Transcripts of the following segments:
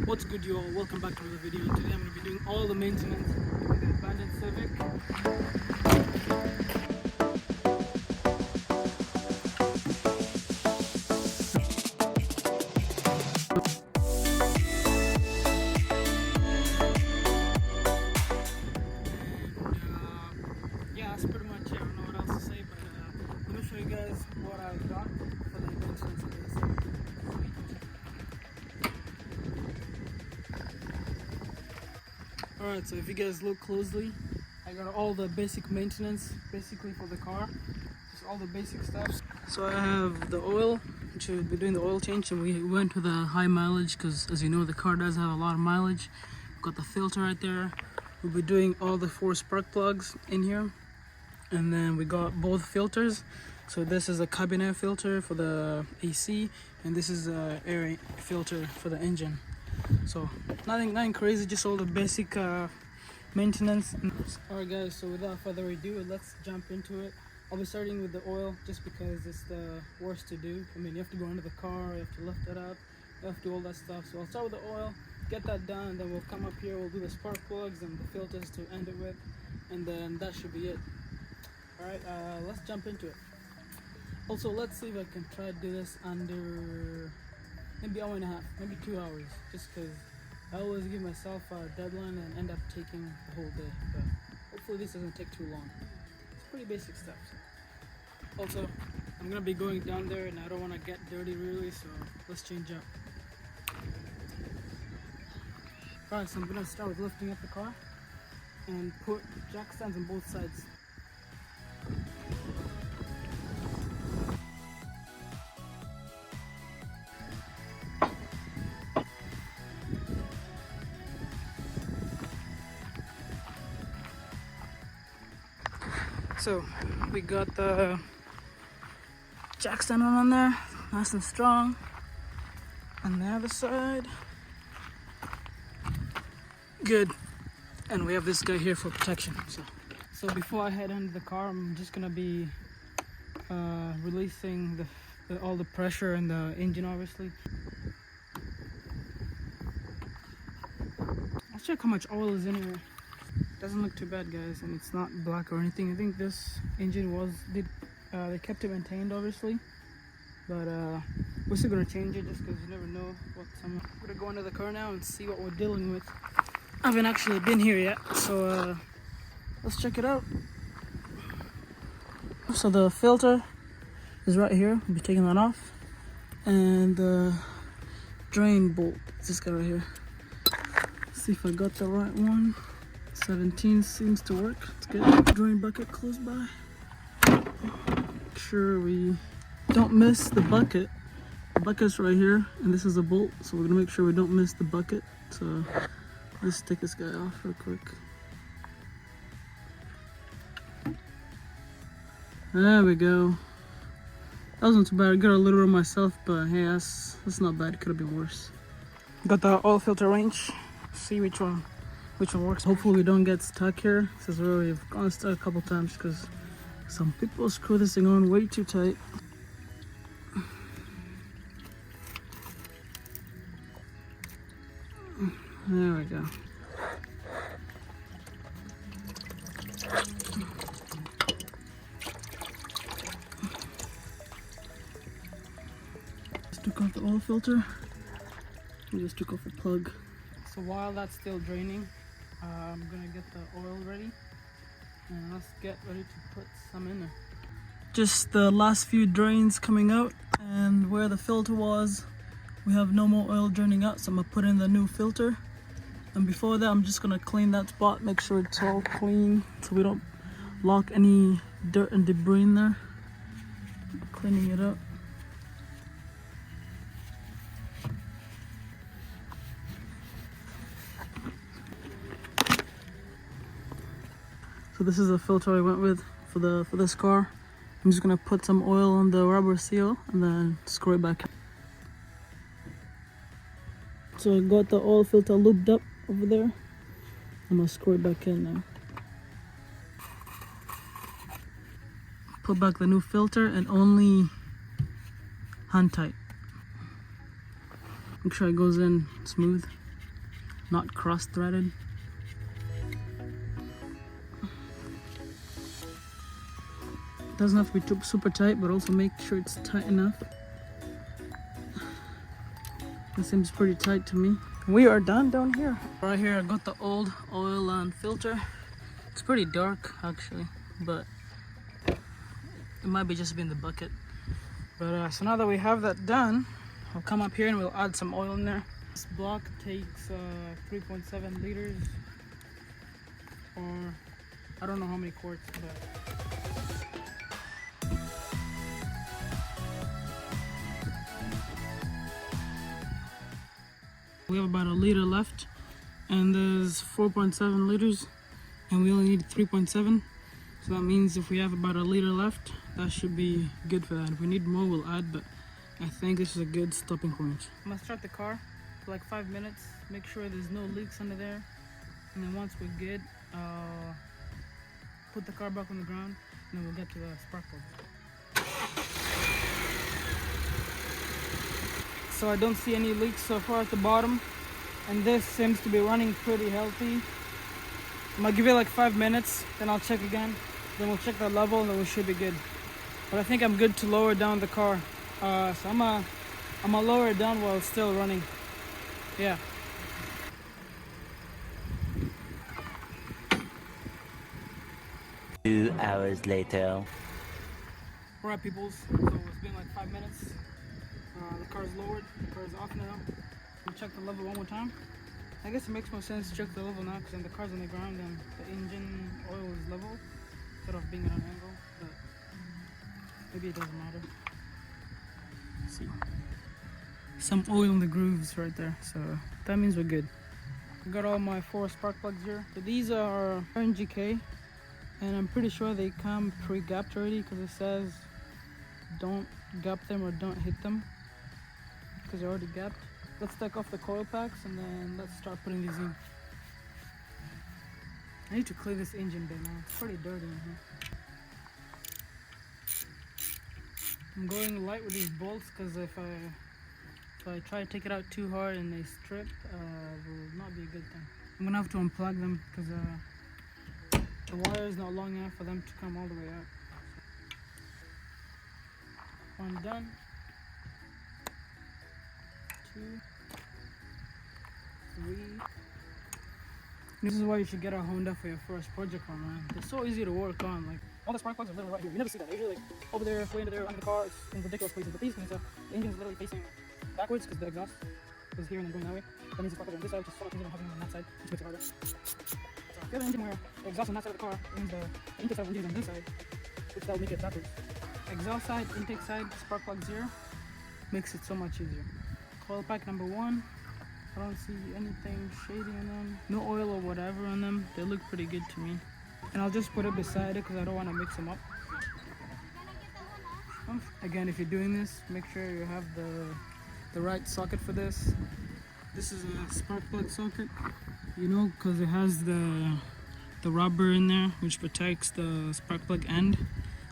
What's good, you all? Welcome back to another video. Today I'm going to be doing all the maintenance in the abandoned Civic. Yeah, that's pretty much it. I don't know what else to say, but let me show you guys what I got for the maintenance of this. Alright, so if you guys look closely, I got all the basic maintenance basically for the car, just all the basic stuff. So I have the oil, which we'll be doing the oil change, and we went with a high mileage because, as you know, the car does have a lot of mileage. We've got the filter right there. We'll be doing all the 4 spark plugs in here, and then we got both filters. So this is a cabin air filter for the AC, and this is a air filter for the engine. So nothing crazy, just all the basic maintenance. Alright guys, so without further ado, let's jump into it. I'll be starting with the oil just because it's the worst to do. I mean, you have to go under the car, you have to lift it up, you have to do all that stuff. So I'll start with the oil, get that done, and then we'll come up here, we'll do the spark plugs and the filters to end it with, and then that should be it. Alright, let's jump into it. Also, let's see if I can try to do this under maybe an hour and a half, maybe 2 hours, just because I always give myself a deadline and end up taking the whole day. But hopefully this doesn't take too long. It's pretty basic stuff. So. Also, I'm gonna be going down there and I don't want to get dirty really, so let's change up. Alright, so I'm gonna start with lifting up the car and put jack stands on both sides. So we got the jack stand on there, nice and strong. And the other side, good. And we have this guy here for protection. So before I head into the car, I'm just gonna be releasing all the pressure in the engine, obviously. Let's check how much oil is in here. Doesn't look too bad, guys, and it's not black or anything. I think this engine they kept it maintained, obviously, but we're still gonna change it just because you never know what I'm gonna go into the car now and see what we're dealing with. I haven't actually been here yet, so let's check it out. So the filter is right here. We'll be taking that off, and the drain bolt is this guy right here. Let's see if I got the right one. 17 seems to work. It's good. Drain bucket close by. Make sure we don't miss the bucket. The bucket's right here, and this is a bolt, so we're gonna make sure we don't miss the bucket. So let's take this guy off real quick. There we go. That wasn't too bad. I got a little of myself, but hey, that's not bad. It could have been worse. Got the oil filter wrench. See which one works. Hopefully we don't get stuck here, since we've gone stuck a couple times because some people screw this thing on way too tight. There we go. Just took off the oil filter. We just took off the plug. So while that's still draining, I'm gonna get the oil ready, and let's get ready to put some in there. Just the last few drains coming out, and where the filter was, we have no more oil draining out, so I'm gonna put in the new filter. And before that, I'm just gonna clean that spot, make sure it's all clean so we don't lock any dirt and debris in there. Cleaning it up. So this is the filter I went with for this car. I'm just gonna put some oil on the rubber seal and then screw it back. So I got the oil filter looped up over there. I'm gonna screw it back in now. Put back the new filter and only hand tight. Make sure it goes in smooth. not cross-threaded. Doesn't have to be super tight, but also make sure it's tight enough. It seems pretty tight to me. We are done down here. Right here I got the old oil and filter. It's pretty dark actually, but it might be just being the bucket. But so now that we have that done, I'll come up here and we'll add some oil in there. This block takes 3.7 liters, or I don't know how many quarts, but we have about a liter left, and there's 4.7 liters, and we only need 3.7. So that means if we have about a liter left, that should be good for that. If we need more, we'll add, but I think this is a good stopping point. I'm gonna start the car for like 5 minutes, make sure there's no leaks under there, and then once we're good, put the car back on the ground, and then we'll get to the spark plug. So I don't see any leaks so far at the bottom, and this seems to be running pretty healthy. I'm gonna give it like 5 minutes, then I'll check again, then we'll check that level, and then we should be good. But I think I'm good to lower down the car, so I'm gonna lower it down while it's still running. Yeah. Two hours later. Alright peoples, so it's been like 5 minutes. The car's lowered, the car's off now. We'll check the level one more time. I guess it makes more sense to check the level now because then the car's on the ground and the engine oil is level instead of being at an angle, but maybe it doesn't matter. Let's see. Some oil in the grooves right there, so that means we're good. I got all my 4 spark plugs here. So these are RNGK, and I'm pretty sure they come pre-gapped already because it says don't gap them or don't hit them because they're already gapped. Let's take off the coil packs and then let's start putting these in. I need to clear this engine bay now. It's pretty dirty in here. I'm going light with these bolts because if I try to take it out too hard and they strip, will not be a good thing. I'm gonna have to unplug them because the wire is not long enough for them to come all the way out. One done. 2, 3. This is why you should get a Honda for your first project on, man. They're so easy to work on. Like all the spark plugs are literally right here. You never see that. They're usually like over there, way under there, under the car. It's in ridiculous places. But these things, the engine's literally facing backwards because the exhaust is here and then going that way. That means the spark plugs are on this side, which is so much easier than having them on that side, which makes it harder. So if you have an engine where the exhaust on that side of the car, it means the intake side will be on this side, which that will make it backwards. Exhaust side, intake side, spark plug 0 makes it so much easier. Coil pack number 1. I don't see anything shady on them. No oil or whatever on them. They look pretty good to me. And I'll just put it beside it because I don't want to mix them up. Again, if you're doing this, make sure you have the right socket for this. This is a spark plug socket, you know, because it has the rubber in there which protects the spark plug end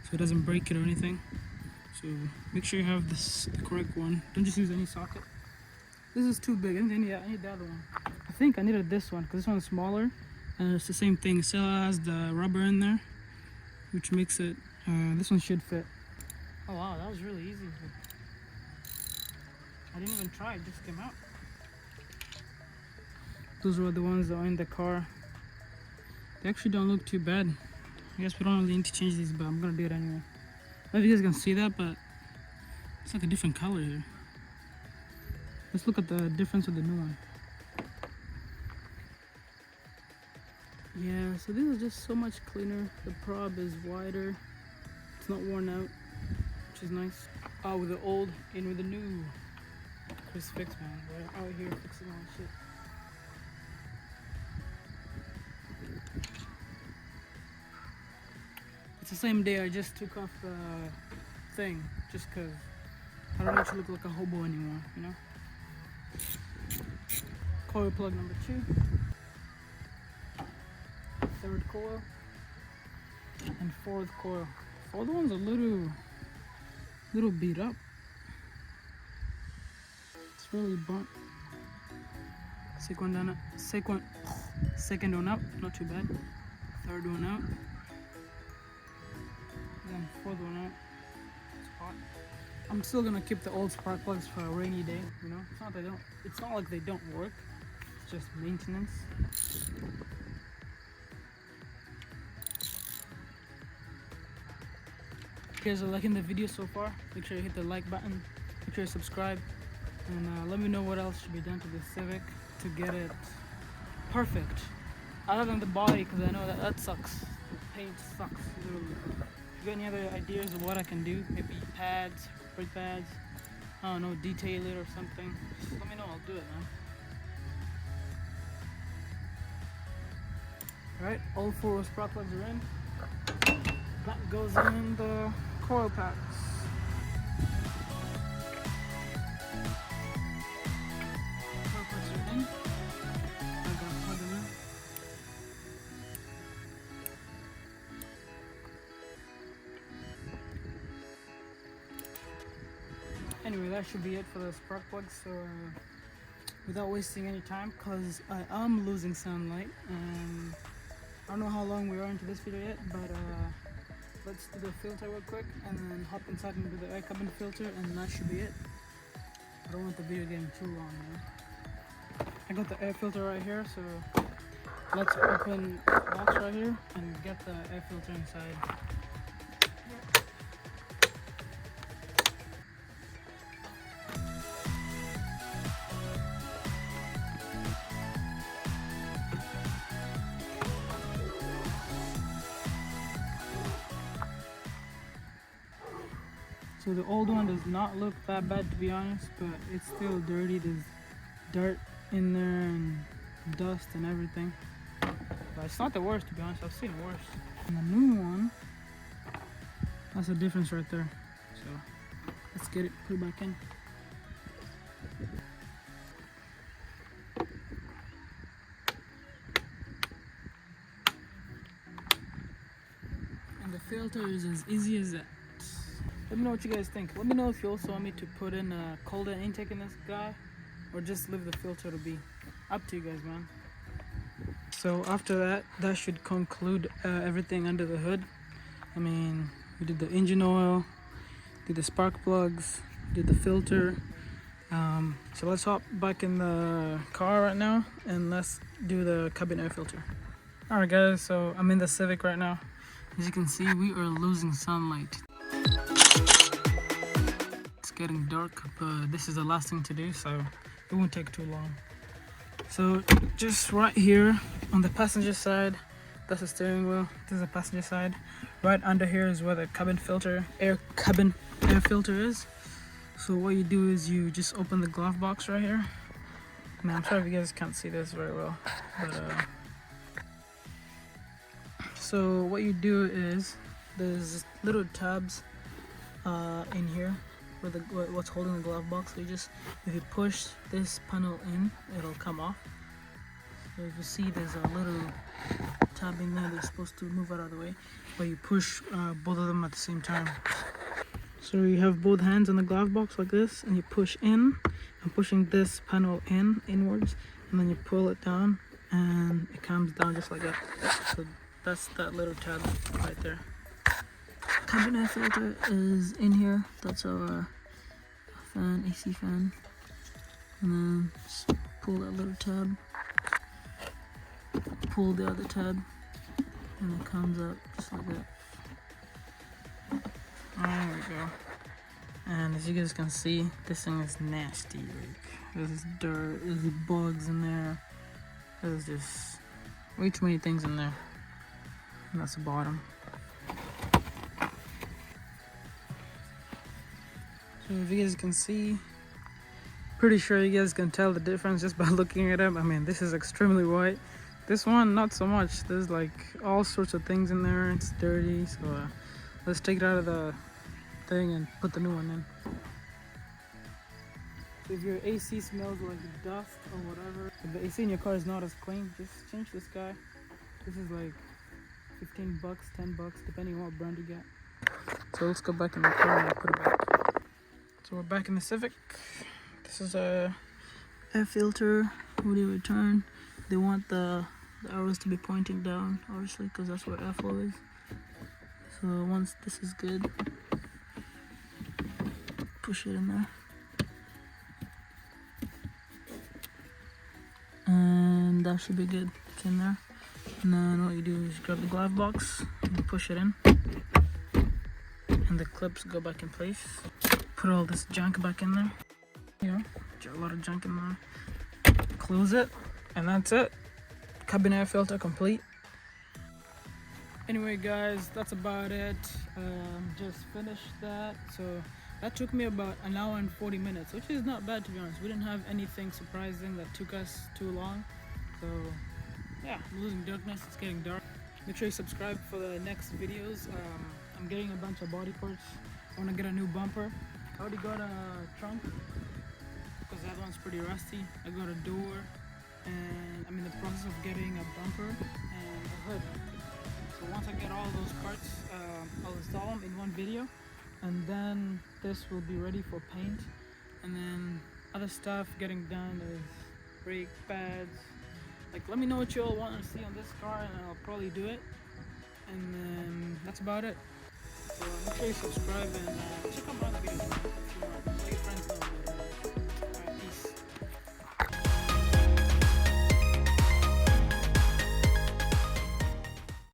so it doesn't break it or anything. So make sure you have the correct one. Don't just use any socket. This is too big. I need the other one. I think I needed this one because this one's smaller and it's the same thing. It still has the rubber in there, which makes it, this one should fit. Oh wow, that was really easy. I didn't even try, it just came out. Those were the ones that are in the car. They actually don't look too bad. I guess we don't really need to change these, but I'm gonna do it anyway. I don't know if you guys can see that, but it's like a different color here. Let's look at the difference with the new one. Yeah, so this is just so much cleaner. The prob is wider. It's not worn out, which is nice. With the old in with the new. Chris Fix, man. We're out here fixing all this shit. It's the same day I just took off the thing, just because I don't want to look like a hobo anymore, you know? Coil plug number 2. Third coil. And 4th coil. 4th one's a little beat up. It's really burnt. Second one out, not too bad. Third one out. Then fourth one out. It's hot. I'm still gonna keep the old spark plugs for a rainy day, you know. It's not like they don't work. It's just maintenance. If you guys are liking the video so far, make sure you hit the like button, make sure you subscribe, and let me know what else should be done to this Civic to get it perfect. Other than the body, because I know that sucks. The paint sucks, literally. If you got any other ideas of what I can do, maybe pads, brake pads, I don't know, detail it or something, just let me know, I'll do it, man. Alright, all 4 spark plugs are in. That goes in the coil packs. Coil packs are in. I'm gonna plug them in. Anyway, that should be it for the spark plugs. So without wasting any time, because I am losing sunlight, and I don't know how long we are into this video yet, but let's do the filter real quick and then hop inside and do the air cabin filter, and that should be it. I don't want the video getting too long, man. I got the air filter right here, so let's open the box right here and get the air filter inside. So the old one does not look that bad, to be honest, but it's still dirty. There's dirt in there and dust and everything. But it's not the worst, to be honest. I've seen worse. And the new one, that's the difference right there. So let's get it, put it back in. And the filter is as easy as that. Let me know what you guys think. Let me know if you also want me to put in a cold air intake in this guy, or just leave the filter to be. Up to you guys, man. So after that, that should conclude everything under the hood. I mean, we did the engine oil, did the spark plugs, did the filter. So let's hop back in the car right now and let's do the cabin air filter. Alright guys, so I'm in the Civic right now. As you can see, we are losing sunlight. It's getting dark, but this is the last thing to do, so it won't take too long. So just right here on the passenger side, that's the steering wheel. This is the passenger side. Right under here is where the cabin air filter is. So what you do is you just open the glove box right here. Now I'm sorry if you guys can't see this very well, but so what you do is there's little tabs in here where what's holding the glove box. So you just, if you push this panel in, it'll come off. So if you see, there's a little tab in there that's supposed to move out of the way, but you push both of them at the same time. So you have both hands on the glove box like this, and you push in. I'm pushing this panel inwards, and then you pull it down, and it comes down just like that. So that's that little tab right there. Cabin air filter is in here. That's our fan, AC fan. And then just pull that little tab. Pull the other tab, and it comes up just like that. There we go. And as you guys can see, this thing is nasty. Like, there's dirt, there's bugs in there. There's just way too many things in there. And that's the bottom. So if you guys can see, pretty sure you guys can tell the difference just by looking at them. I mean, this is extremely white. This one, not so much. There's like all sorts of things in there. It's dirty. So let's take it out of the thing and put the new one in. So if your AC smells like dust or whatever, if the AC in your car is not as clean, just change this guy. This is like 15 bucks, 10 bucks, depending on what brand you get. So let's go back in the car and put it back. So we're back in the Civic. This is Air filter, audio return. They want the arrows to be pointing down, obviously, because that's where airflow is. So once this is good, push it in there. And that should be good. It's in there. And then what you do is grab the glove box and push it in. And the clips go back in place. Put all this junk back in there. You know, a lot of junk in there. Close it, and that's it. Cabin air filter complete. Anyway guys, that's about it. Just finished that. So that took me about an hour and 40 minutes, which is not bad, to be honest. We didn't have anything surprising that took us too long. So yeah, I'm losing darkness, it's getting dark. Make sure you subscribe for the next videos. I'm getting a bunch of body parts. I want to get a new bumper. I already got a trunk because that one's pretty rusty. I got a door, and I'm in the process of getting a bumper and a hood. So once I get all those parts, I'll install them in one video, and then this will be ready for paint. And then other stuff getting done is brake pads. Like, let me know what you all want to see on this car, and I'll probably do it. And then that's about it. So make sure you subscribe and check out my other videos if you want.